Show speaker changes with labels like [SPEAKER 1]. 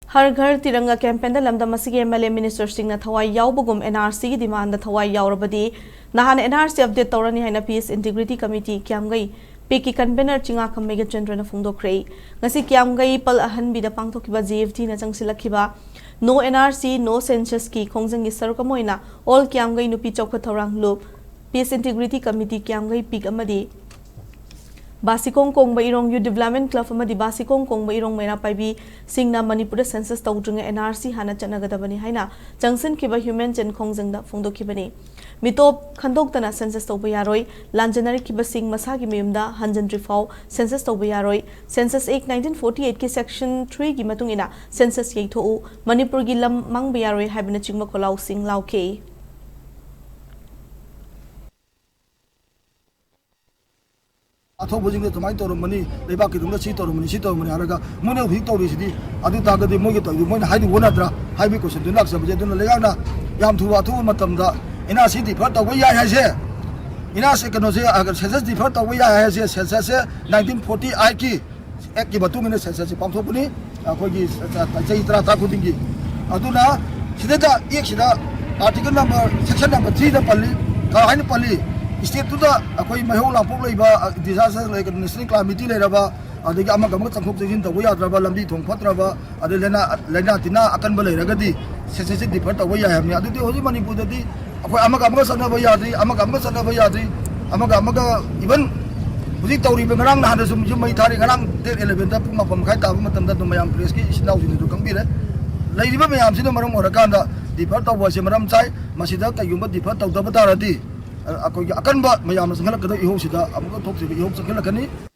[SPEAKER 1] हर Ghar Tiranga campaign लमदम MLA minister सिंगना थवाई यावबगुम NRC की डिमांड थवाई यावरबदी नहान NRC अपडेट तौरनी है पीस इंटीग्रिटी कमिटी क्यामगई पेकी कन्वेनर चिंगा खमेग चंद्रन फोंदोख्रे ngasi क्यामगई पल अहनबीदा पांगथोकिबा JFT ना चंगसिलखिबा नो NRC नो सेंसस की खोंजंगी सरुकमोइना ऑल क्यामगई नुपी चौखत थौरांग लुप पीस इंटीग्रिटी कमिटी क्यामगई पिक अमदी बासिकोंग कोंग इरोंग यू डेवलपमेंट क्लब अमदी बासिकोंग कोंग इरोंग मेरा पाइबी सिंगना मणिपुर सेंसस तौद्रिंग NRC हाना चनगदबनी हाइना जंक्शन किबा ह्यूमन जेन खोंजंगदा फोंदोखिबनी मितोप खंदोक्तना सेंसस तौब यारोय लांजनरी किबा सिंग मसागी मयुमदा हंजनद्रिफाव सेंसस तौब यारोय सेंसस एक्ट 1948 के सेक्शन 3 की मतुंगिना सेंसस येथोउ मणिपुर की लम मंग यारोय हाइबना चिंगमा कोलाउ सिंग लाउके
[SPEAKER 2] अथोबजिंग तुमाई तोरमनी लेबाकी दुंगा सी तोरमनी हारगा मोने हुई तोरिसिदी अदु तागदि मोगे तो मोने हाइदि वनाद्रा हाइबि क्वेश्चन दुना सबजे दुना लेगाना याम थु अथु मतमदा इना सी डिफर तव या हाइसे इना से कनो से अगर सेंसस डिफर तव या हाइसे सेंसस से 1948 की एक की बतु मिने सेंसस पांथोपुनी अखोगी चै तरा ता खुदिंगी अदुना सिदा एक सिदा आर्टिकल नंबर सेक्शन नंबर 3 दा पल्ली का हाइन पल्ली स्टेट तुदा अखोई महौ लांपोक लेबा डिजास्टर लाइक नेशनल क्लामिटी लेरबा अदगी अमग अमग चंखोक जजिन तव याद्रबा लंबी थोंग फत्रबा अदे लेना तिना अकनबा लेरगदी सेंसस डिफर तव या हमनी अदुदी होजी मणिपुर ददी अखोई अमग अमग सनबा याद्री अमग अमग सनबा याद्री अमग अमग इवन हुजी तौरी बेंगरांग नहान सुम जुम मई थारी गरांग डेट 11 दा पुमा पम खाइ ताब मतम दा मयाम प्रेस की इसिनाउ जिन दु कंबिरे लैरिबा मयाम सिनो मरम ओरकांदा डिफर तव से मरम चाइ मसिदा कयुम डिफर तव दबा तारदी अकोगी अकनबा मयाम संगलकदा इहो सिदा अमग थोक्सिबि इहो संगलकनी